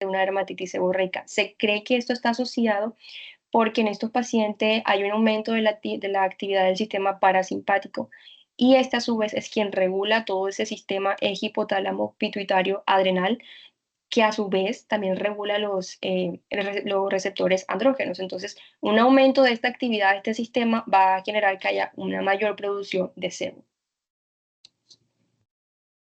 de una dermatitis seborreica. Se cree que esto está asociado porque en estos pacientes hay un aumento de la actividad del sistema parasimpático y este a su vez es quien regula todo ese sistema eje hipotálamo pituitario adrenal que a su vez también regula los receptores andrógenos. Entonces, un aumento de esta actividad de este sistema va a generar que haya una mayor producción de sebo.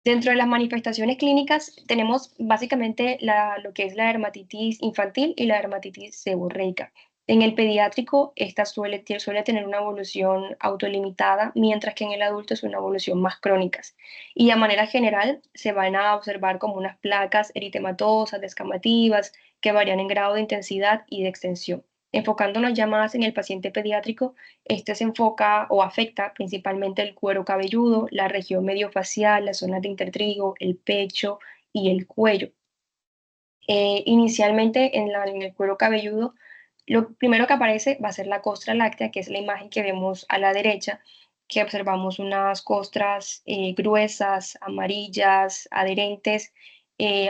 Dentro de las manifestaciones clínicas tenemos básicamente lo que es la dermatitis infantil y la dermatitis seborreica. En el pediátrico, esta suele tener una evolución autolimitada, mientras que en el adulto es una evolución más crónica. Y de manera general se van a observar como unas placas eritematosas, descamativas, que varían en grado de intensidad y de extensión. Enfocándonos ya más en el paciente pediátrico, este se enfoca o afecta principalmente el cuero cabelludo, la región mediofacial, las zonas de intertrigo, el pecho y el cuello. Inicialmente en el cuero cabelludo, lo primero que aparece va a ser la costra láctea, que es la imagen que vemos a la derecha, que observamos unas costras gruesas, amarillas, adherentes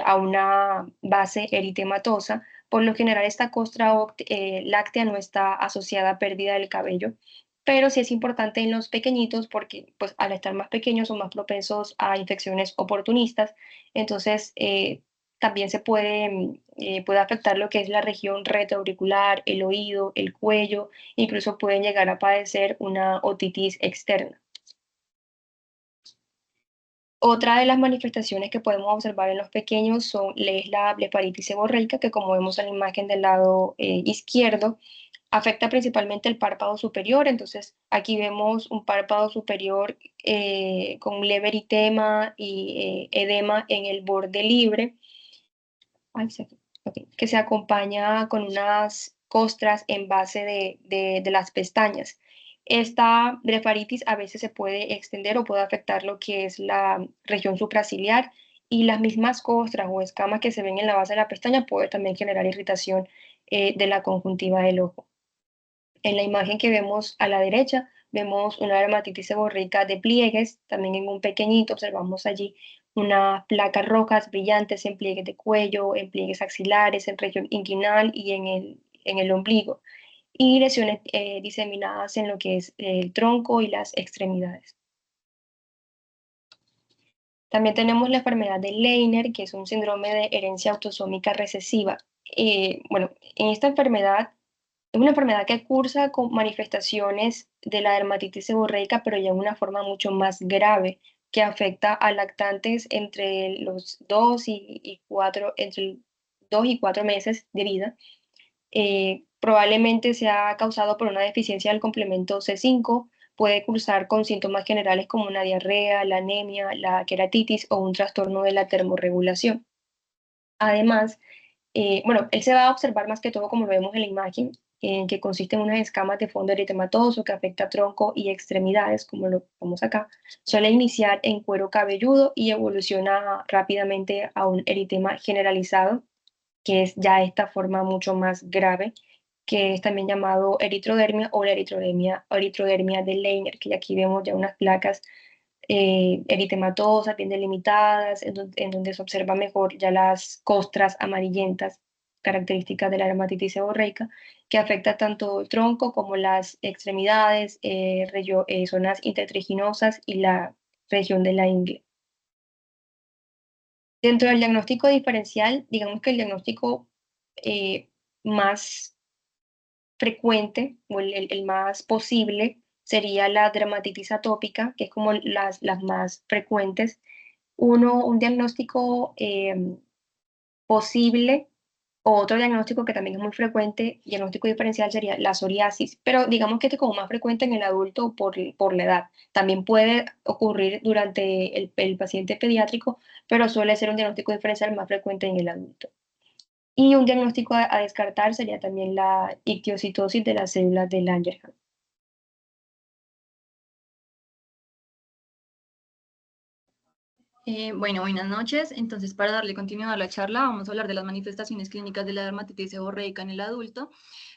a una base eritematosa. Por lo general, esta costra láctea no está asociada a pérdida del cabello, pero sí es importante en los pequeñitos porque pues, al estar más pequeños son más propensos a infecciones oportunistas. Entonces, también puede afectar lo que es la región retroauricular, el oído, el cuello, incluso pueden llegar a padecer una otitis externa. Otra de las manifestaciones que podemos observar en los pequeños es la blefaritis seborreica, que como vemos en la imagen del lado izquierdo, afecta principalmente el párpado superior. Entonces, aquí vemos un párpado superior con leve eritema y edema en el borde libre. Ay, ok, que se acompaña con unas costras en base de las pestañas. Esta blefaritis a veces se puede extender o puede afectar lo que es la región supraciliar y las mismas costras o escamas que se ven en la base de la pestaña puede también generar irritación de la conjuntiva del ojo. En la imagen que vemos a la derecha, vemos una dermatitis seborreica de pliegues, también en un pequeñito observamos allí unas placas rojas brillantes en pliegues de cuello, en pliegues axilares, en región inguinal y en el ombligo, y lesiones diseminadas en lo que es el tronco y las extremidades. También tenemos la enfermedad de Leiner, que es un síndrome de herencia autosómica recesiva. Bueno, en esta enfermedad es una enfermedad que cursa con manifestaciones de la dermatitis seborreica, pero ya en una forma mucho más grave, que afecta a lactantes entre los 2 y 4 meses de vida. Probablemente sea causado por una deficiencia del complemento C5, puede cursar con síntomas generales como una diarrea, la anemia, la queratitis o un trastorno de la termorregulación. Además, bueno, él se va a observar más que todo como lo vemos en la imagen, en que consiste en unas escamas de fondo eritematoso que afecta tronco y extremidades, como lo vemos acá. Suele iniciar en cuero cabelludo y evoluciona rápidamente a un eritema generalizado, que es ya esta forma mucho más grave, que es también llamado eritrodermia o la eritrodermia de Leiner, que aquí vemos ya unas placas eritematosas, bien delimitadas, en donde se observa mejor ya las costras amarillentas, características de la dermatitis seborreica, que afecta tanto el tronco como las extremidades, zonas intertriginosas y la región de la ingle. Dentro del diagnóstico diferencial, digamos que el diagnóstico eh, más frecuente o el más posible sería la dermatitis atópica, que es como las más frecuentes. Un diagnóstico posible o otro diagnóstico que también es muy frecuente, diagnóstico diferencial, sería la psoriasis, pero digamos que este es como más frecuente en el adulto por la edad. También puede ocurrir durante el paciente pediátrico, pero suele ser un diagnóstico diferencial más frecuente en el adulto. Y un diagnóstico a descartar sería también la ictiocitosis de las células de Langerhans. Bueno, buenas noches. Entonces, para darle continuidad a la charla, vamos a hablar de las manifestaciones clínicas de la dermatitis seborreica en el adulto.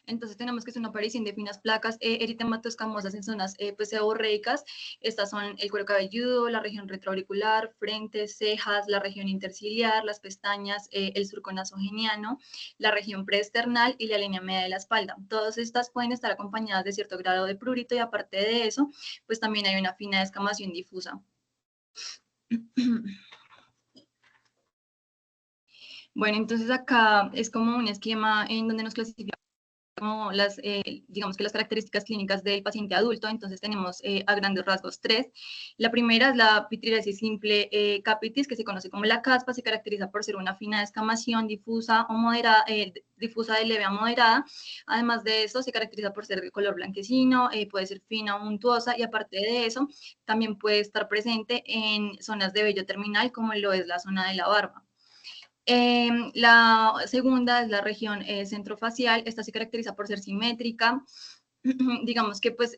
Entonces, tenemos que es una aparición de finas placas eritematoscamosas en zonas pues, seborreicas. Estas son el cuero cabelludo, la región retroauricular, frente, cejas, la región interciliar, las pestañas, el surco nasogeniano, la región preesternal y la línea media de la espalda. Todas estas pueden estar acompañadas de cierto grado de prurito y aparte de eso, pues también hay una fina descamación difusa. Bueno, entonces acá es como un esquema en donde nos clasificamos como digamos que las características clínicas del paciente adulto. Entonces tenemos a grandes rasgos tres. La primera es la pityriasis simple capitis, que se conoce como la caspa. Se caracteriza por ser una fina descamación difusa o moderada, difusa de leve a moderada. Además de eso, se caracteriza por ser de color blanquecino, puede ser fina o untuosa, y aparte de eso, también puede estar presente en zonas de vello terminal, como lo es la zona de la barba. La segunda es la región centrofacial. Esta se caracteriza por ser simétrica. Digamos que pues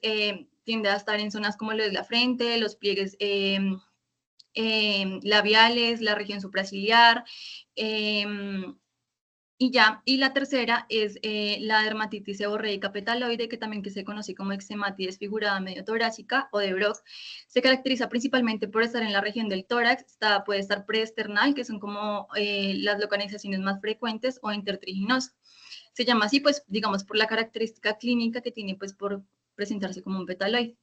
tiende a estar en zonas como lo es la frente, los pliegues labiales, la región supraciliar, y ya, y la tercera es la dermatitis seborreica petaloide, que también que se conoce como eczematis desfigurada medio torácica o de Brock. Se caracteriza principalmente por estar en la región del tórax, puede estar preesternal, que son como las localizaciones más frecuentes, o intertriginosa. Se llama así, pues, digamos, por la característica clínica que tiene, pues, por presentarse como un petaloide.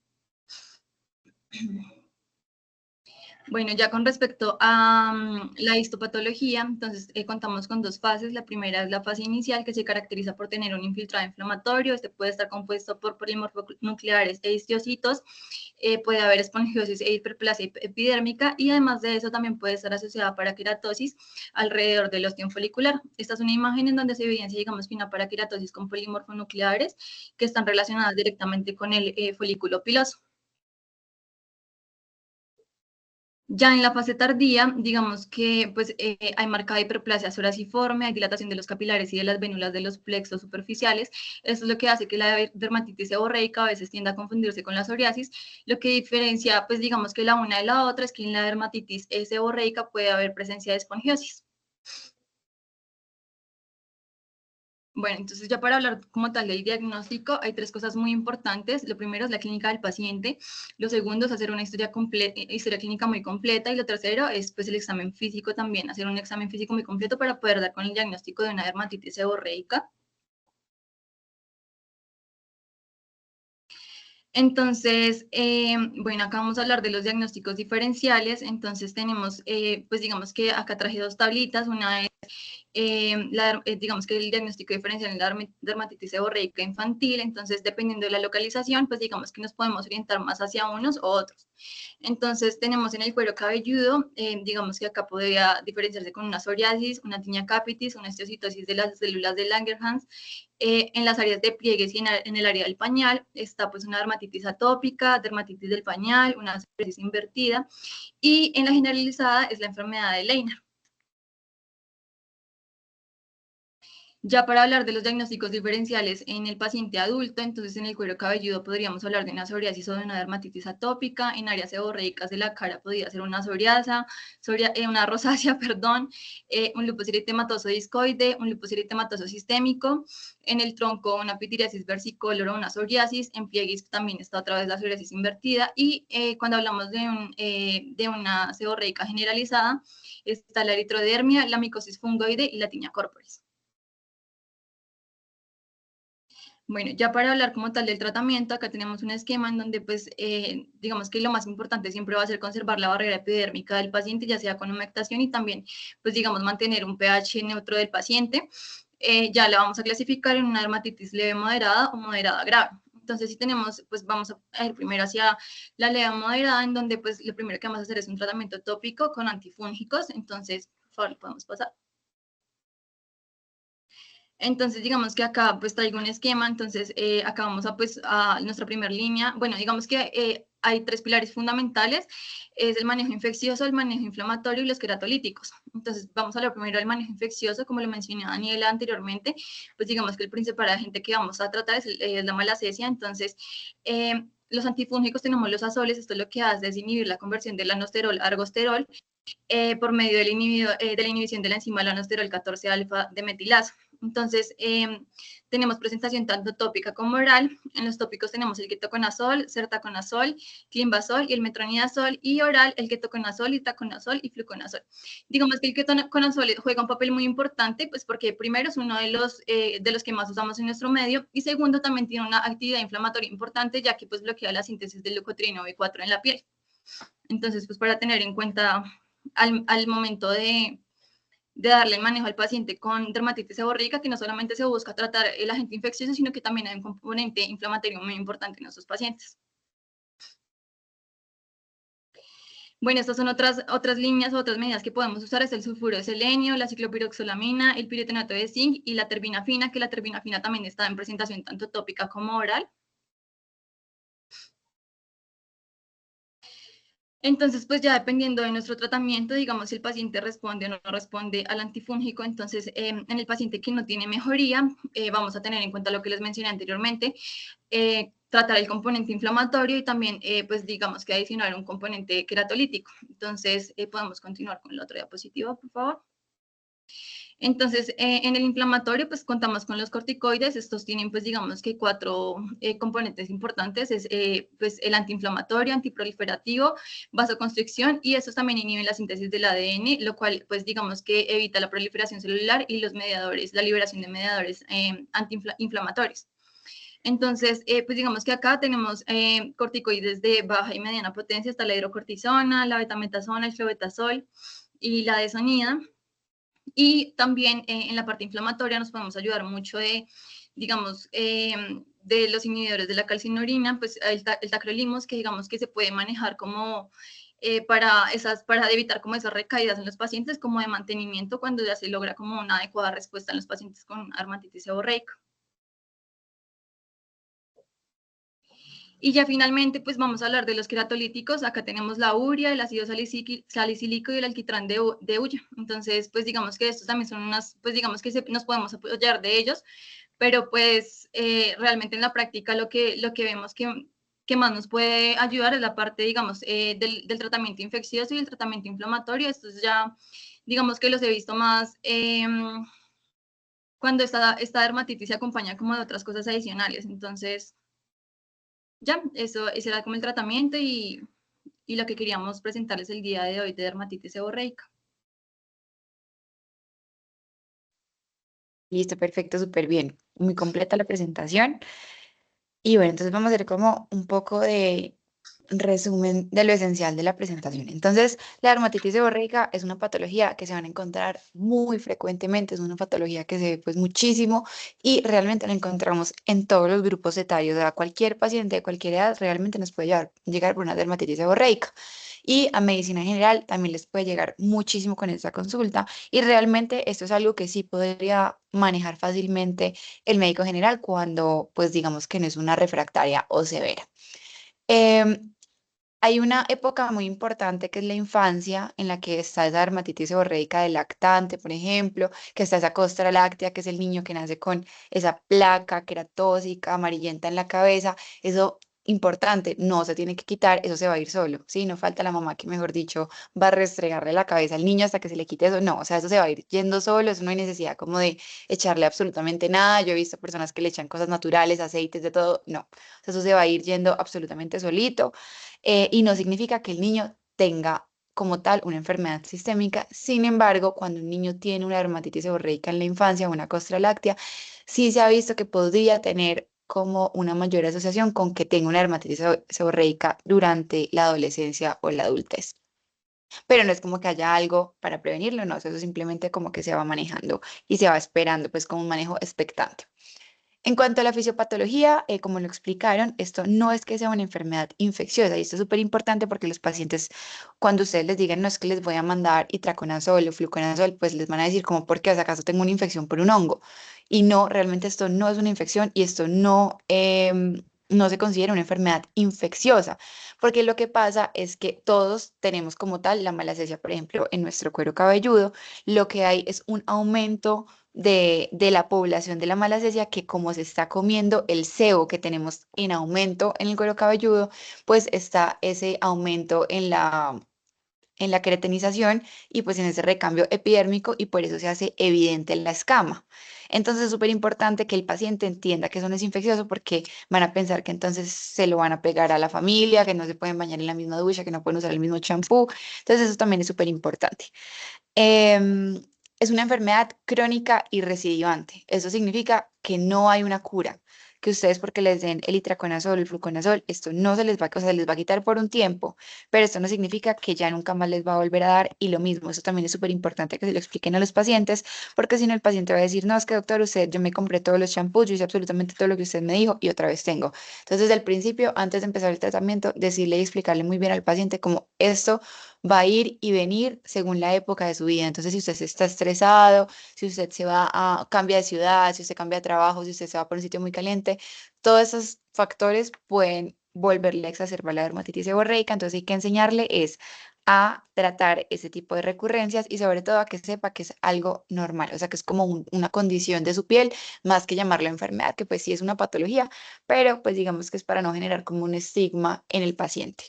Bueno, ya con respecto a la histopatología, entonces contamos con dos fases. La primera es la fase inicial, que se caracteriza por tener un infiltrado inflamatorio. Este puede estar compuesto por polimorfonucleares e histiocitos. Puede haber esponjiosis e hiperplasia epidérmica, y además de eso también puede estar asociada a paraqueratosis alrededor del ostión folicular. Esta es una imagen en donde se evidencia, digamos, fina paraqueratosis con polimorfonucleares que están relacionadas directamente con el folículo piloso. Ya en la fase tardía, digamos que pues, hay marcada hiperplasia soraciforme, hay dilatación de los capilares y de las vénulas de los plexos superficiales. Esto es lo que hace que la dermatitis seborreica a veces tienda a confundirse con la psoriasis. Lo que diferencia, pues digamos que la una de la otra, es que en la dermatitis seborreica puede haber presencia de esponjiosis. Bueno, entonces ya para hablar como tal del diagnóstico, hay tres cosas muy importantes. Lo primero es la clínica del paciente. Lo segundo es hacer una historia clínica muy completa. Y lo tercero es pues el examen físico también, hacer un examen físico muy completo para poder dar con el diagnóstico de una dermatitis seborreica. Entonces, bueno, acá vamos a hablar de los diagnósticos diferenciales. Entonces tenemos, pues digamos que acá traje dos tablitas. Una es digamos que el diagnóstico diferencial en la dermatitis seborreica infantil. Entonces, dependiendo de la localización, pues digamos que nos podemos orientar más hacia unos u otros. Entonces, tenemos en el cuero cabelludo, digamos que acá podría diferenciarse con una psoriasis, una tinea capitis, una osteocitosis de las células de Langerhans. En las áreas de pliegues y en el área del pañal está pues una dermatitis atópica, dermatitis del pañal, una psoriasis invertida, y en la generalizada es la enfermedad de Leiner. Ya para hablar de los diagnósticos diferenciales en el paciente adulto, entonces en el cuero cabelludo podríamos hablar de una psoriasis o de una dermatitis atópica. En áreas seborreicas de la cara podría ser una psoriasa, una rosácea, perdón, un lupus eritematoso discoide, un lupus eritematoso sistémico. En el tronco una pityriasis versicolor o una psoriasis. En plieguis también está otra vez la psoriasis invertida. Y cuando hablamos de una seborreica generalizada, está la eritrodermia, la micosis fungoide y la tinea corporis. Bueno, ya para hablar como tal del tratamiento, acá tenemos un esquema en donde, pues, digamos que lo más importante siempre va a ser conservar la barrera epidérmica del paciente, ya sea con humectación, y también, pues, digamos, mantener un pH neutro del paciente. Ya la vamos a clasificar en una dermatitis leve moderada o moderada grave. Entonces, si tenemos, pues vamos a ir primero hacia la leve moderada, en donde, pues, lo primero que vamos a hacer es un tratamiento tópico con antifúngicos. Entonces, por favor, podemos pasar. Entonces, digamos que acá pues traigo un esquema. Entonces, acá vamos a pues a nuestra primera línea. Bueno, digamos que hay tres pilares fundamentales: es el manejo infeccioso, el manejo inflamatorio y los queratolíticos. Entonces, vamos a hablar primero del manejo infeccioso. Como lo mencioné Daniela anteriormente, pues digamos que el principal agente que vamos a tratar es la malacesia. Entonces, los antifúngicos tenemos los azoles. Esto lo que hace es inhibir la conversión del anosterol a ergosterol, por medio del de la inhibición de la enzima lanosterol 14 alfa de metilasa. Entonces, tenemos presentación tanto tópica como oral. En los tópicos tenemos el ketoconazol, sertaconazol, climbasol y el metronidazol, y oral el ketoconazol, itaconazol y fluconazol. Digamos que el ketoconazol juega un papel muy importante, pues porque primero es uno de los que más usamos en nuestro medio, y segundo también tiene una actividad inflamatoria importante, ya que pues bloquea la síntesis del leucotrieno B4 en la piel. Entonces, pues para tener en cuenta al momento de darle el manejo al paciente con dermatitis seborreica, que no solamente se busca tratar el agente infeccioso, sino que también hay un componente inflamatorio muy importante en nuestros pacientes. Bueno, estas son otras líneas, otras medidas que podemos usar, es el sulfuro de selenio, la ciclopiroxolamina, el piretenato de zinc y la terbinafina, que la terbinafina también está en presentación tanto tópica como oral. Entonces, pues ya dependiendo de nuestro tratamiento, digamos, si el paciente responde o no responde al antifúngico, entonces en el paciente que no tiene mejoría, vamos a tener en cuenta lo que les mencioné anteriormente, tratar el componente inflamatorio y también, pues digamos que adicionar un componente queratolítico. Entonces, podemos continuar con la otra diapositiva, por favor. Entonces, en el inflamatorio, pues contamos con los corticoides. Estos tienen, pues digamos que cuatro componentes importantes. Es pues el antiinflamatorio, antiproliferativo, vasoconstricción, y estos también inhiben la síntesis del ADN, lo cual, pues digamos que evita la proliferación celular y los mediadores, la liberación de mediadores antiinflamatorios. Entonces, pues digamos que acá tenemos corticoides de baja y mediana potencia, está la hidrocortisona, la betametasona, el clobetasol y la desonida. Y también en la parte inflamatoria nos podemos ayudar mucho de, digamos, de los inhibidores de la calcinorina, pues el tacrolimus, que digamos que se puede manejar como para evitar como esas recaídas en los pacientes, como de mantenimiento cuando ya se logra como una adecuada respuesta en los pacientes con dermatitis seborreica. Y ya finalmente, pues vamos a hablar de los queratolíticos. Acá tenemos la urea, el ácido salicílico y el alquitrán de hulla. Entonces, pues digamos que estos también son unas, pues digamos que nos podemos apoyar de ellos, pero pues realmente en la práctica lo que vemos que más nos puede ayudar es la parte, digamos, del tratamiento infeccioso y el tratamiento inflamatorio. Estos ya, digamos que los he visto más cuando esta dermatitis se acompaña como de otras cosas adicionales. Entonces, ya, ese era como el tratamiento y lo que queríamos presentarles el día de hoy de dermatitis seborreica. Listo, perfecto, súper bien. Muy completa la presentación. Y bueno, entonces vamos a hacer como un poco de resumen de lo esencial de la presentación. Entonces, la dermatitis seborreica es una patología que se van a encontrar muy frecuentemente, es una patología que se ve pues muchísimo y realmente la encontramos en todos los grupos etarios. O sea, cualquier paciente de cualquier edad realmente nos puede llegar por una dermatitis seborreica. Y a medicina general también les puede llegar muchísimo con esta consulta y realmente esto es algo que sí podría manejar fácilmente el médico general cuando pues digamos que no es una refractaria o severa. Em, Hay una época muy importante que es la infancia, en la que está esa dermatitis seborreica del lactante, por ejemplo, que está esa costra láctea, que es el niño que nace con esa placa queratósica, amarillenta en la cabeza. Eso importante, no se tiene que quitar, eso se va a ir solo, ¿sí? No falta la mamá que, mejor dicho, va a restregarle la cabeza al niño hasta que se le quite eso. No, o sea, eso se va a ir yendo solo, eso no hay necesidad como de echarle absolutamente nada. Yo he visto personas que le echan cosas naturales, aceites, de todo. No, o sea, eso se va a ir yendo absolutamente solito y no significa que el niño tenga como tal una enfermedad sistémica. Sin embargo, cuando un niño tiene una dermatitis seborreica en la infancia o una costra láctea, sí se ha visto que podría tener como una mayor asociación con que tenga una dermatitis seborreica durante la adolescencia o la adultez. Pero no es como que haya algo para prevenirlo, no, eso simplemente como que se va manejando y se va esperando, pues como un manejo expectante. En cuanto a la fisiopatología, como lo explicaron, esto no es que sea una enfermedad infecciosa y esto es súper importante porque los pacientes, cuando ustedes les digan, no es que les voy a mandar itraconazol o fluconazol, pues les van a decir como, ¿por qué? ¿Acaso tengo una infección por un hongo? Y no, realmente esto no es una infección y esto no, no se considera una enfermedad infecciosa, porque lo que pasa es que todos tenemos como tal la malacesia, por ejemplo, en nuestro cuero cabelludo, lo que hay es un aumento de la población de la malacesia que como se está comiendo el sebo que tenemos en aumento en el cuero cabelludo, pues está ese aumento en la queratinización y pues en ese recambio epidérmico y por eso se hace evidente la escama. Entonces es súper importante que el paciente entienda que eso no es infeccioso porque van a pensar que entonces se lo van a pegar a la familia, que no se pueden bañar en la misma ducha, que no pueden usar el mismo champú. Entonces eso también es súper importante. Em, es una enfermedad crónica y recidivante. Eso significa que no hay una cura, que ustedes porque les den el itraconazol, el fluconazol, esto no se les va, o sea, les va a quitar por un tiempo, pero esto no significa que ya nunca más les va a volver a dar y lo mismo, eso también es súper importante que se lo expliquen a los pacientes, porque si no el paciente va a decir, no, es que doctor, usted, yo me compré todos los champús, yo hice absolutamente todo lo que usted me dijo y otra vez tengo. Entonces, desde el principio, antes de empezar el tratamiento, decirle y explicarle muy bien al paciente cómo esto va a ir y venir según la época de su vida. Entonces, si usted está estresado, si usted se va a cambia de ciudad, si usted cambia de trabajo, si usted se va por un sitio muy caliente, todos esos factores pueden volverle a exacerbar la dermatitis seborreica. Entonces, hay que enseñarle es a tratar ese tipo de recurrencias y sobre todo a que sepa que es algo normal, o sea, que es como una condición de su piel, más que llamarlo enfermedad, que pues sí es una patología, pero pues digamos que es para no generar como un estigma en el paciente.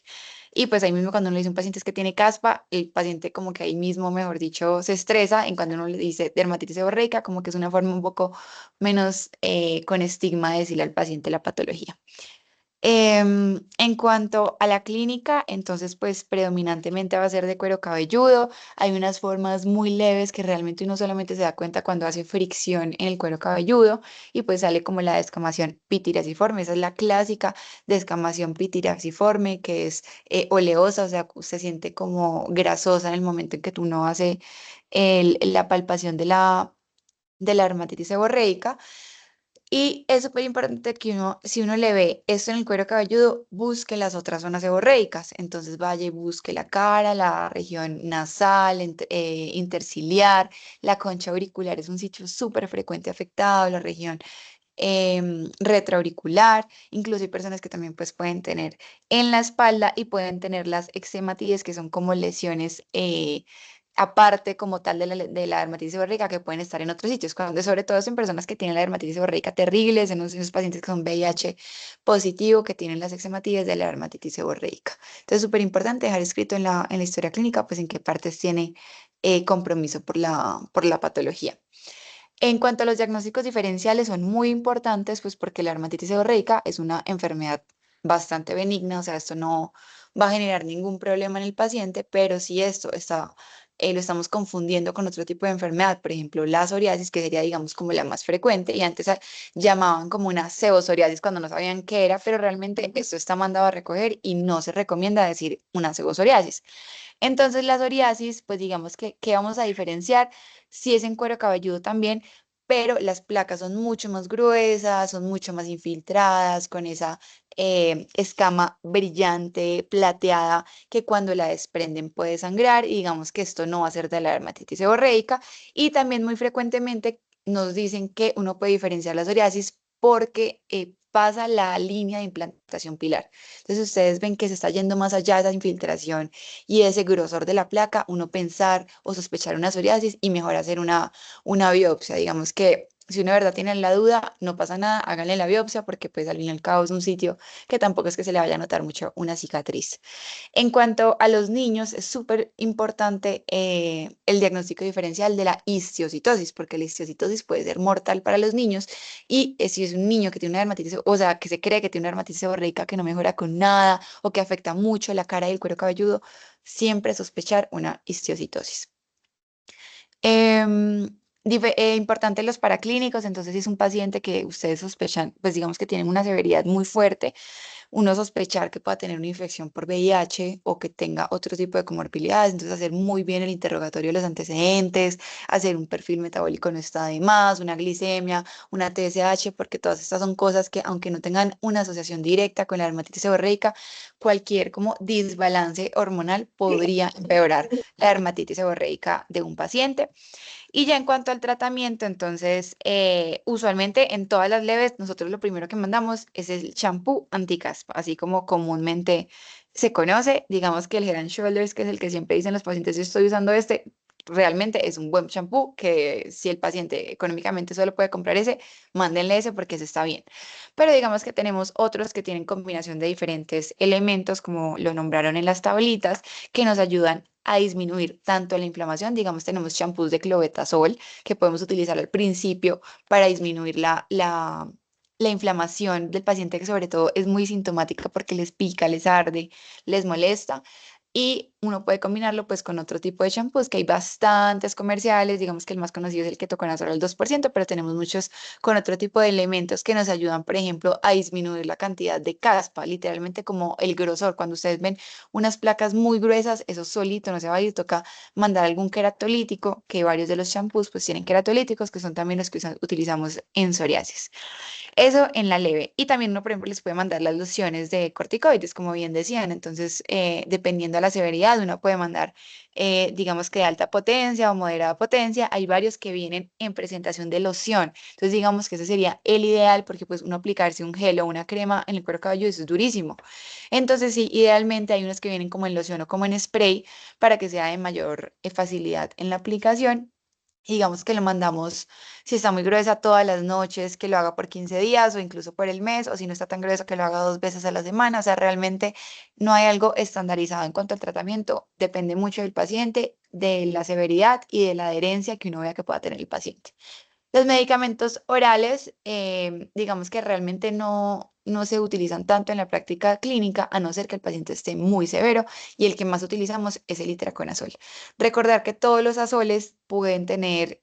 Y pues ahí mismo cuando uno le dice a un paciente es que tiene caspa, el paciente como que ahí mismo, mejor dicho, se estresa. En cuando uno le dice dermatitis seborreica, como que es una forma un poco menos con estigma de decirle al paciente la patología. En cuanto a la clínica, entonces pues predominantemente va a ser de cuero cabelludo. Hay unas formas muy leves que realmente uno solamente se da cuenta cuando hace fricción en el cuero cabelludo y pues sale como la descamación pitiraciforme. Esa es la clásica descamación pitiraciforme que es oleosa, o sea, se siente como grasosa en el momento en que tú no hace la palpación de la dermatitis seborreica. Y es súper importante que uno, si uno le ve esto en el cuero cabelludo, busque las otras zonas seborreicas. Entonces vaya y busque la cara, la región nasal, interciliar, la concha auricular es un sitio súper frecuente afectado, la región retroauricular. Incluso hay personas que también pues pueden tener en la espalda y pueden tener las eczematíes, que son como lesiones aparte como tal de la dermatitis seborreica que pueden estar en otros sitios, cuando sobre todo es en personas que tienen la dermatitis seborreica terribles, en los pacientes que son VIH positivo, que tienen las eczematíes de la dermatitis seborreica. Entonces, súper importante dejar escrito en la historia clínica, pues en qué partes tiene compromiso por la patología. En cuanto a los diagnósticos diferenciales, son muy importantes, pues porque la dermatitis seborreica es una enfermedad bastante benigna, o sea, esto no va a generar ningún problema en el paciente, pero si esto lo estamos confundiendo con otro tipo de enfermedad, por ejemplo, la psoriasis, que sería, digamos, como la más frecuente, y antes llamaban como una pseudopsoriasis cuando no sabían qué era, pero realmente esto está mandado a recoger y no se recomienda decir una pseudopsoriasis. Entonces, la psoriasis, pues digamos que vamos a diferenciar si es en cuero cabelludo también, pero las placas son mucho más gruesas, son mucho más infiltradas, con esa escama brillante, plateada, que cuando la desprenden puede sangrar, y digamos que esto no va a ser de la dermatitis seborreica. Y también muy frecuentemente nos dicen que uno puede diferenciar la psoriasis porque pasa la línea de implantación pilar. Entonces, ustedes ven que se está yendo más allá de esa infiltración y ese grosor de la placa, uno pensar o sospechar una psoriasis y mejor hacer una biopsia. Digamos que si uno de verdad tiene la duda, no pasa nada, háganle la biopsia porque pues al fin y al cabo es un sitio que tampoco es que se le vaya a notar mucho una cicatriz. En cuanto a los niños, es súper importante el diagnóstico diferencial de la histiocytosis, porque la histiocytosis puede ser mortal para los niños y si es un niño que tiene una dermatitis, o sea, que se cree que tiene una dermatitis seborreica que no mejora con nada o que afecta mucho la cara y el cuero cabelludo, siempre sospechar una histiocytosis. Importante los paraclínicos, entonces si es un paciente que ustedes sospechan, pues digamos que tienen una severidad muy fuerte, uno sospechar que pueda tener una infección por VIH o que tenga otro tipo de comorbilidades, entonces hacer muy bien el interrogatorio de los antecedentes, hacer un perfil metabólico no está de más, una glicemia, una TSH, porque todas estas son cosas que aunque no tengan una asociación directa con la dermatitis seborreica, cualquier como desbalance hormonal podría empeorar la dermatitis seborreica de un paciente. Y ya en cuanto al tratamiento, entonces, usualmente en todas las leves, nosotros lo primero que mandamos es el champú anticaspa, así como comúnmente se conoce. Digamos que el Head and Shoulders, que es el que siempre dicen los pacientes, yo estoy usando este, realmente es un buen champú que si el paciente económicamente solo puede comprar ese, mándenle ese porque ese está bien. Pero digamos que tenemos otros que tienen combinación de diferentes elementos, como lo nombraron en las tablitas, que nos ayudan a disminuir tanto la inflamación, digamos, tenemos champús de clobetasol que podemos utilizar al principio para disminuir la inflamación del paciente, que sobre todo es muy sintomática porque les pica, les arde, les molesta. Y uno puede combinarlo pues con otro tipo de champús, que hay bastantes comerciales, digamos que el más conocido es el ketoconazol al 2%, pero tenemos muchos con otro tipo de elementos que nos ayudan, por ejemplo, a disminuir la cantidad de caspa, literalmente como el grosor. Cuando ustedes ven unas placas muy gruesas, eso solito no se va a ir, toca mandar algún queratolítico, que varios de los champús pues tienen queratolíticos, que son también los que utilizamos en psoriasis. Eso en la leve. Y también uno, por ejemplo, les puede mandar las lociones de corticoides, como bien decían. Entonces, dependiendo de la severidad, uno puede mandar, digamos que de alta potencia o moderada potencia. Hay varios que vienen en presentación de loción. Entonces, digamos que ese sería el ideal porque pues uno aplicarse un gel o una crema en el cuero cabelludo, eso es durísimo. Entonces, sí, idealmente hay unos que vienen como en loción o como en spray para que sea de mayor facilidad en la aplicación. Y digamos que lo mandamos, si está muy gruesa, todas las noches, que lo haga por 15 días o incluso por el mes, o si no está tan grueso, que lo haga 2 veces a la semana. O sea, realmente no hay algo estandarizado en cuanto al tratamiento. Depende mucho del paciente, de la severidad y de la adherencia que uno vea que pueda tener el paciente. Los medicamentos orales, digamos que realmente no se utilizan tanto en la práctica clínica, a no ser que el paciente esté muy severo, y el que más utilizamos es el itraconazol. Recordar que todos los azoles pueden tener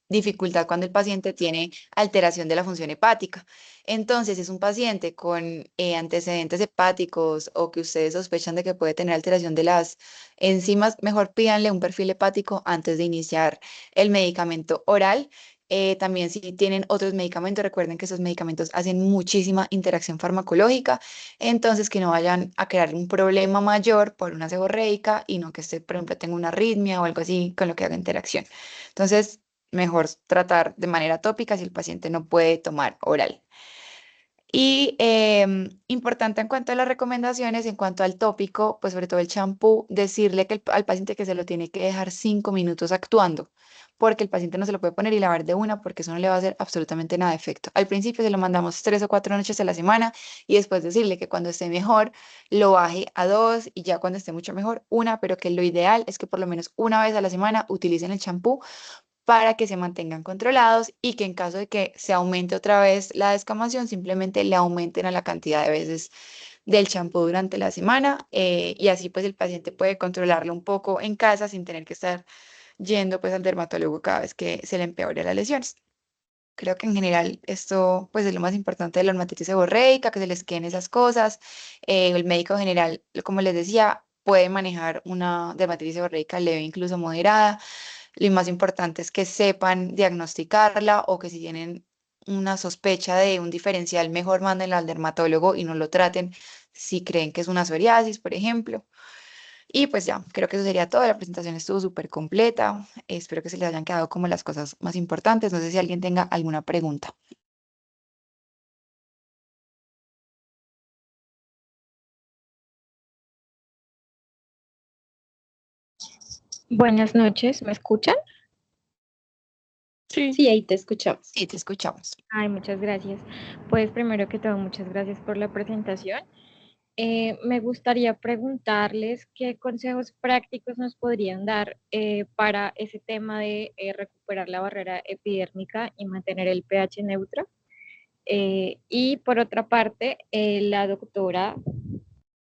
dificultad cuando el paciente tiene alteración de la función hepática. Entonces, si es un paciente con antecedentes hepáticos o que ustedes sospechan de que puede tener alteración de las enzimas, mejor pídanle un perfil hepático antes de iniciar el medicamento oral. También si tienen otros medicamentos, recuerden que esos medicamentos hacen muchísima interacción farmacológica, entonces que no vayan a crear un problema mayor por una seborreica y no que este, por ejemplo, tenga una arritmia o algo así con lo que haga interacción. Entonces, mejor tratar de manera tópica si el paciente no puede tomar oral. Y importante en cuanto a las recomendaciones, en cuanto al tópico, pues sobre todo el champú, decirle que al paciente que se lo tiene que dejar 5 minutos actuando, porque el paciente no se lo puede poner y lavar de una, porque eso no le va a hacer absolutamente nada de efecto. Al principio se lo mandamos 3 o 4 noches a la semana y después decirle que cuando esté mejor lo baje a dos y ya cuando esté mucho mejor una, pero que lo ideal es que por lo menos una vez a la semana utilicen el champú para que se mantengan controlados y que en caso de que se aumente otra vez la descamación, simplemente le aumenten a la cantidad de veces del champú durante la semana, y así pues el paciente puede controlarlo un poco en casa sin tener que estar yendo pues al dermatólogo cada vez que se le empeore las lesiones. Creo que en general esto pues es lo más importante de la dermatitis seborreica, que se les queden esas cosas. El médico general, como les decía, puede manejar una dermatitis seborreica leve, incluso moderada. Lo más importante es que sepan diagnosticarla o que si tienen una sospecha de un diferencial, mejor mándenla al dermatólogo y no lo traten si creen que es una psoriasis, por ejemplo. Y pues ya, creo que eso sería todo. La presentación estuvo súper completa. Espero que se les hayan quedado como las cosas más importantes. No sé si alguien tenga alguna pregunta. Buenas noches, ¿me escuchan? Sí. Sí, ahí te escuchamos. Sí, te escuchamos. Ay, muchas gracias. Pues primero que todo, muchas gracias por la presentación. Me gustaría preguntarles qué consejos prácticos nos podrían dar para ese tema de recuperar la barrera epidérmica y mantener el pH neutro. Y por otra parte, la doctora,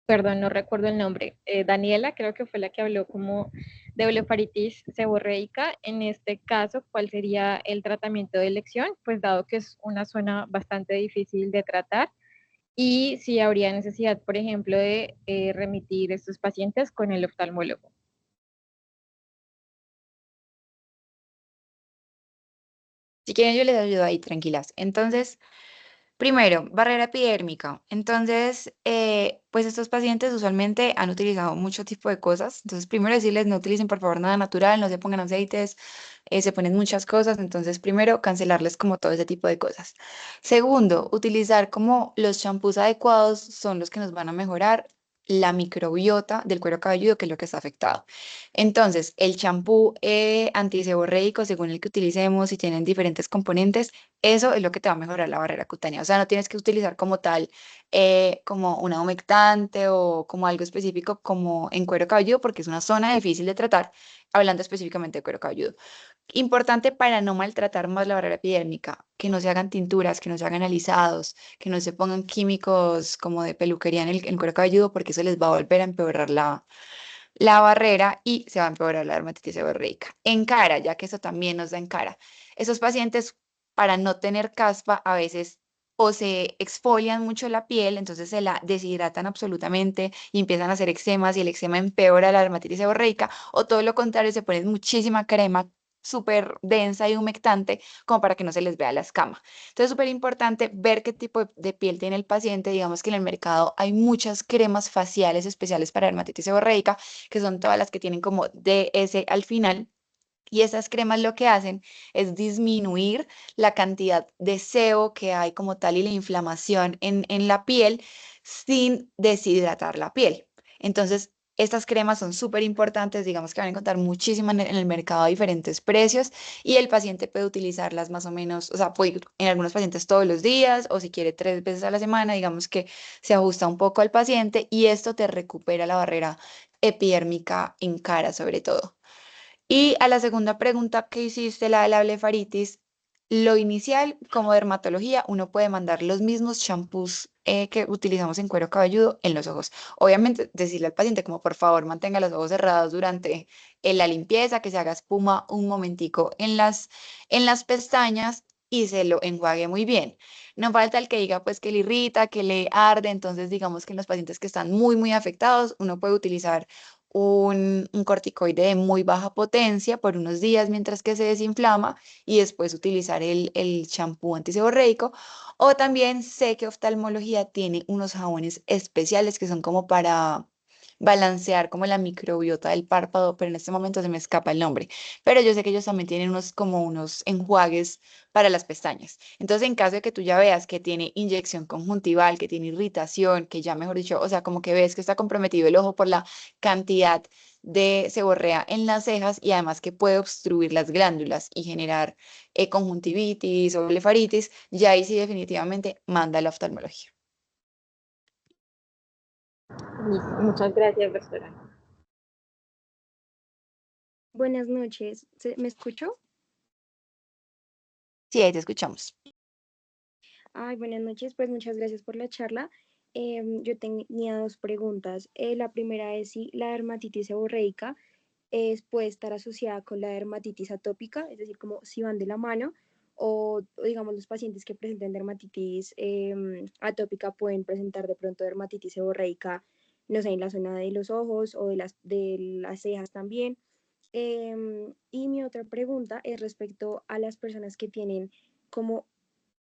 perdón, no recuerdo el nombre, Daniela, creo que fue la que habló como de blefaritis seborreica. En este caso, ¿cuál sería el tratamiento de elección? Pues dado que es una zona bastante difícil de tratar y si habría necesidad, por ejemplo, de remitir estos pacientes con el oftalmólogo. Si quieren, yo les ayudo ahí, tranquilas. Entonces, primero, barrera epidérmica. Entonces, pues estos pacientes usualmente han utilizado mucho tipo de cosas. Entonces, primero decirles no utilicen por favor nada natural, no se pongan aceites, se ponen muchas cosas. Entonces, primero, cancelarles como todo ese tipo de cosas. Segundo, utilizar como los champús adecuados son los que nos van a mejorar la microbiota del cuero cabelludo, que es lo que está afectado. Entonces, el champú antiseborreico, según el que utilicemos, si tienen diferentes componentes, eso es lo que te va a mejorar la barrera cutánea. O sea, no tienes que utilizar como tal, como una humectante o como algo específico como en cuero cabelludo, porque es una zona difícil de tratar, hablando específicamente de cuero cabelludo. Importante para no maltratar más la barrera epidérmica, que no se hagan tinturas, que no se hagan alisados, que no se pongan químicos como de peluquería en el cuero cabelludo, porque eso les va a volver a empeorar la barrera y se va a empeorar la dermatitis seborreica. En cara, ya que eso también nos da en cara. Esos pacientes, para no tener caspa, a veces o se exfolian mucho la piel, entonces se la deshidratan absolutamente y empiezan a hacer eczemas y el eczema empeora la dermatitis seborreica, o todo lo contrario, se ponen muchísima crema súper densa y humectante como para que no se les vea la escama. Entonces es súper importante ver qué tipo de piel tiene el paciente. Digamos que en el mercado hay muchas cremas faciales especiales para dermatitis seborreica, que son todas las que tienen como DS al final. Y esas cremas lo que hacen es disminuir la cantidad de sebo que hay como tal y la inflamación en la piel sin deshidratar la piel. Entonces, estas cremas son súper importantes, digamos que van a encontrar muchísimas en el mercado a diferentes precios y el paciente puede utilizarlas más o menos, o sea, puede ir en algunos pacientes todos los días o si quiere 3 veces a la semana, digamos que se ajusta un poco al paciente y esto te recupera la barrera epidérmica en cara sobre todo. Y a la segunda pregunta que hiciste, la de la blefaritis, lo inicial, como dermatología, uno puede mandar los mismos champús que utilizamos en cuero cabelludo en los ojos. Obviamente, decirle al paciente como por favor mantenga los ojos cerrados durante la limpieza, que se haga espuma un momentico en las pestañas y se lo enjuague muy bien. No falta el que diga pues que le irrita, que le arde, entonces digamos que en los pacientes que están muy, muy afectados, uno puede utilizar un corticoide de muy baja potencia por unos días mientras que se desinflama y después utilizar el champú antiseborreico. O también sé que oftalmología tiene unos jabones especiales que son como para balancear como la microbiota del párpado, pero en este momento se me escapa el nombre. Pero yo sé que ellos también tienen unos como unos enjuagues para las pestañas. Entonces, en caso de que tú ya veas que tiene inyección conjuntival, que tiene irritación, que ya mejor dicho, o sea, como que ves que está comprometido el ojo por la cantidad de seborrea en las cejas y además que puede obstruir las glándulas y generar conjuntivitis o blefaritis, ya ahí sí definitivamente manda a la oftalmología. Listo, muchas gracias, doctora. Buenas noches, ¿me escuchó? Sí, ahí te escuchamos. Ay, buenas noches, pues muchas gracias por la charla. Yo tenía dos preguntas. La primera es si la dermatitis seborreica puede estar asociada con la dermatitis atópica, es decir, como si van de la mano, o digamos los pacientes que presenten dermatitis atópica pueden presentar de pronto dermatitis seborreica, no sé, en la zona de los ojos o de las cejas también. Y mi otra pregunta es respecto a las personas que tienen como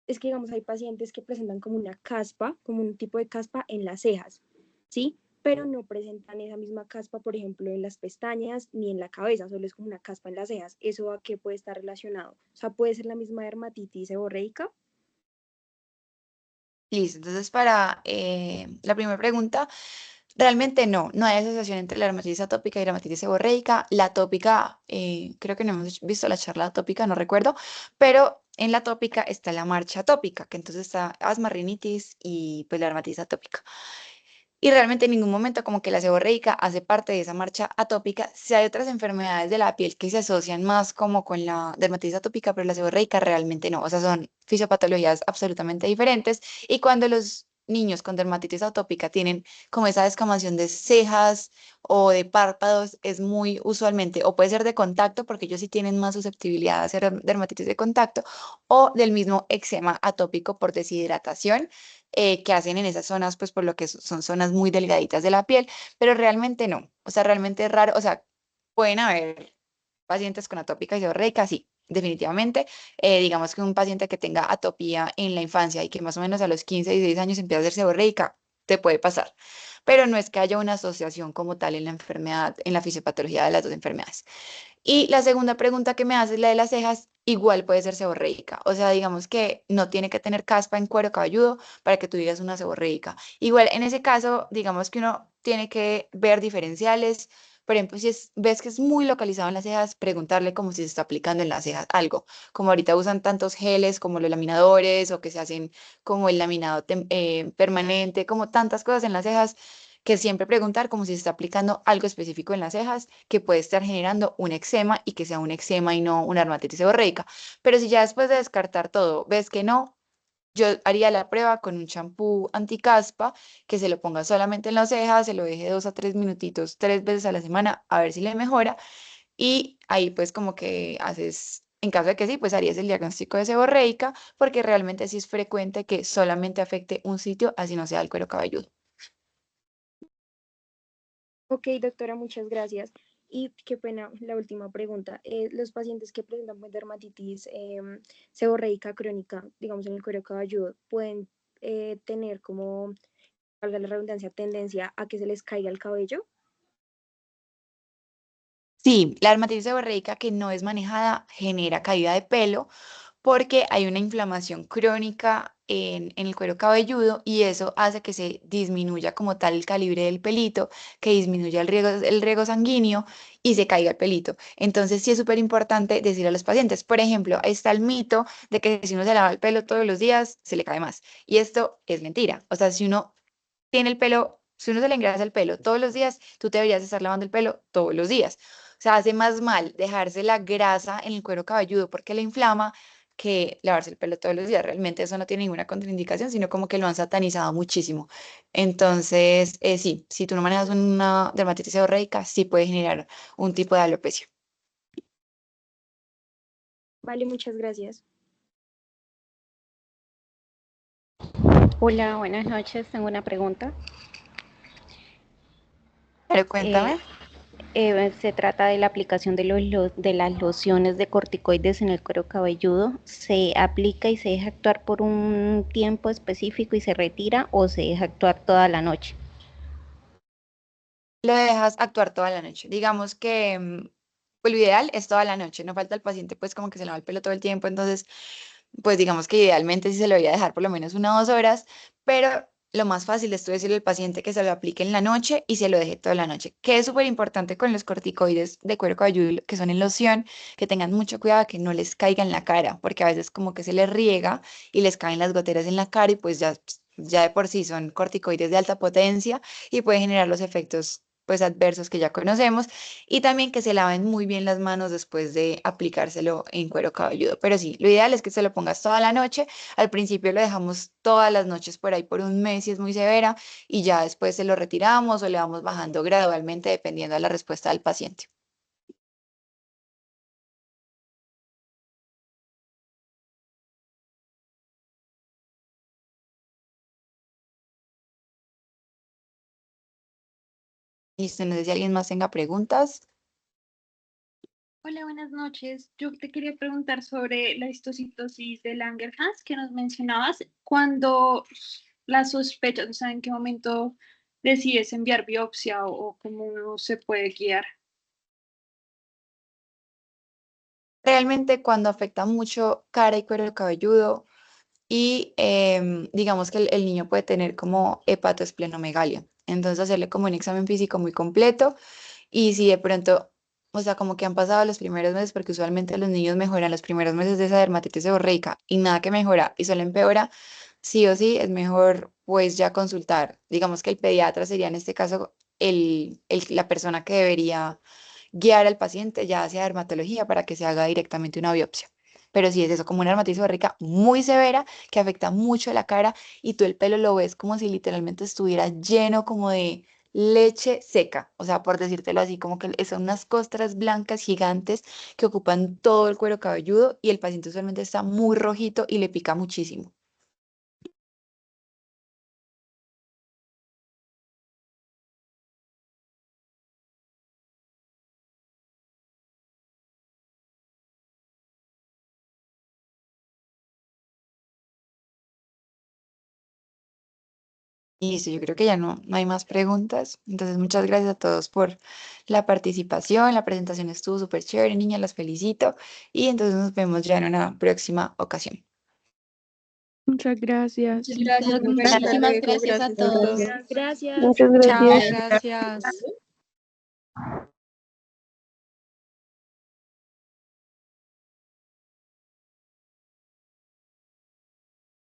es que, digamos, hay pacientes que presentan como una caspa, como un tipo de caspa en las cejas, ¿sí? Pero no presentan esa misma caspa, por ejemplo, en las pestañas ni en la cabeza, solo es como una caspa en las cejas. ¿Eso a qué puede estar relacionado? O sea, puede ser la misma dermatitis seborreica. Listo, entonces para la primera pregunta, realmente no hay asociación entre la dermatitis atópica y la dermatitis seborreica. La atópica, creo que no hemos visto la charla atópica, no recuerdo, pero en la atópica está la marcha atópica, que entonces está asma, rinitis y pues la dermatitis atópica. Y realmente en ningún momento como que la seborreica hace parte de esa marcha atópica. Si hay otras enfermedades de la piel que se asocian más como con la dermatitis atópica, pero la seborreica realmente no. O sea, son fisiopatologías absolutamente diferentes. Y cuando los niños con dermatitis atópica tienen como esa descamación de cejas o de párpados, es muy usualmente, o puede ser de contacto, porque ellos sí tienen más susceptibilidad a hacer dermatitis de contacto, o del mismo eczema atópico por deshidratación que hacen en esas zonas, pues por lo que son zonas muy delgaditas de la piel, pero realmente no, o sea, realmente es raro, o sea, pueden haber pacientes con atópica y seborreica, sí, definitivamente, digamos que un paciente que tenga atopía en la infancia y que más o menos a los 15 y 16 años empieza a hacer seborreica, te puede pasar, pero no es que haya una asociación como tal en la enfermedad, en la fisiopatología de las dos enfermedades. Y la segunda pregunta que me haces, la de las cejas, igual puede ser seborreica. O sea, digamos que no tiene que tener caspa en cuero cabelludo para que tú digas una seborreica. Igual, en ese caso, digamos que uno tiene que ver diferenciales. Por ejemplo, si ves que es muy localizado en las cejas, preguntarle como si se está aplicando en las cejas algo. Como ahorita usan tantos geles como los laminadores o que se hacen como el laminado permanente, como tantas cosas en las cejas, que siempre preguntar como si se está aplicando algo específico en las cejas que puede estar generando un eczema y que sea un eczema y no una dermatitis seborreica. Pero si ya después de descartar todo ves que no, yo haría la prueba con un champú anticaspa que se lo ponga solamente en las cejas, se lo deje 2 a 3 minutitos 3 veces a la semana a ver si le mejora y ahí pues como que haces, en caso de que sí, pues harías el diagnóstico de seborreica porque realmente sí es frecuente que solamente afecte un sitio, así no sea el cuero cabelludo. Ok, doctora, muchas gracias. Y qué pena, la última pregunta. Los pacientes que presentan pues, dermatitis seborreica crónica, digamos en el cuero cabelludo, pueden tener como, valga la redundancia, tendencia a que se les caiga el cabello. Sí, la dermatitis seborreica que no es manejada genera caída de pelo porque hay una inflamación crónica en el cuero cabelludo y eso hace que se disminuya como tal el calibre del pelito, que disminuya el riego sanguíneo y se caiga el pelito. Entonces sí es súper importante decir a los pacientes, por ejemplo, ahí está el mito de que si uno se lava el pelo todos los días, se le cae más. Y esto es mentira. O sea, si uno tiene el pelo, si uno se le engrasa el pelo todos los días, tú te deberías estar lavando el pelo todos los días. O sea, hace más mal dejarse la grasa en el cuero cabelludo porque le inflama que lavarse el pelo todos los días. Realmente eso no tiene ninguna contraindicación, sino como que lo han satanizado muchísimo. Entonces, sí, si tú no manejas una dermatitis seborreica, sí puede generar un tipo de alopecia. Vale, muchas gracias. Hola, buenas noches. Tengo una pregunta. Pero Eh, cuéntame. Se trata de la aplicación de las lociones de corticoides en el cuero cabelludo. ¿Se aplica y se deja actuar por un tiempo específico y se retira o se deja actuar toda la noche? Lo dejas actuar toda la noche. Digamos que pues lo ideal es toda la noche. No falta el paciente pues como que se lava el pelo todo el tiempo. Entonces, pues digamos que idealmente sí se lo voy a dejar por lo menos 1 o 2 horas. Pero lo más fácil es tú decirle al paciente que se lo aplique en la noche y se lo deje toda la noche. Que es súper importante con los corticoides de cuero cabelludo que son en loción, que tengan mucho cuidado que no les caiga en la cara. Porque a veces como que se les riega y les caen las goteras en la cara y pues ya de por sí son corticoides de alta potencia y puede generar los efectos pues adversos que ya conocemos y también que se laven muy bien las manos después de aplicárselo en cuero cabelludo. Pero sí, lo ideal es que se lo pongas toda la noche. Al principio lo dejamos todas las noches por ahí por un mes si es muy severa y ya después se lo retiramos o le vamos bajando gradualmente dependiendo de la respuesta del paciente. Listo, no sé si alguien más tenga preguntas. Hola, buenas noches. Yo te quería preguntar sobre la histocitosis de Langerhans que nos mencionabas. Cuando la sospechas, o sea, ¿en qué momento decides enviar biopsia o cómo uno se puede guiar? Realmente cuando afecta mucho cara y cuero cabelludo y digamos que el niño puede tener como hepatoesplenomegalia. Entonces hacerle como un examen físico muy completo y si de pronto, o sea, como que han pasado los primeros meses, porque usualmente los niños mejoran los primeros meses de esa dermatitis seborreica y nada que mejora y solo empeora, sí o sí es mejor pues ya consultar. Digamos que el pediatra sería en este caso la persona que debería guiar al paciente ya hacia dermatología para que se haga directamente una biopsia. Pero sí es eso, como una dermatitis seborreica muy severa que afecta mucho la cara y tú el pelo lo ves como si literalmente estuviera lleno como de leche seca, o sea, por decírtelo así, como que son unas costras blancas gigantes que ocupan todo el cuero cabelludo y el paciente usualmente está muy rojito y le pica muchísimo. Listo, yo creo que ya no hay más preguntas. Entonces, muchas gracias a todos por la participación. La presentación estuvo súper chévere, niñas, las felicito. Y entonces nos vemos ya en una próxima ocasión. Muchas gracias. Gracias, Muchísimas gracias a todos. Gracias. Muchas Chao. gracias. Gracias.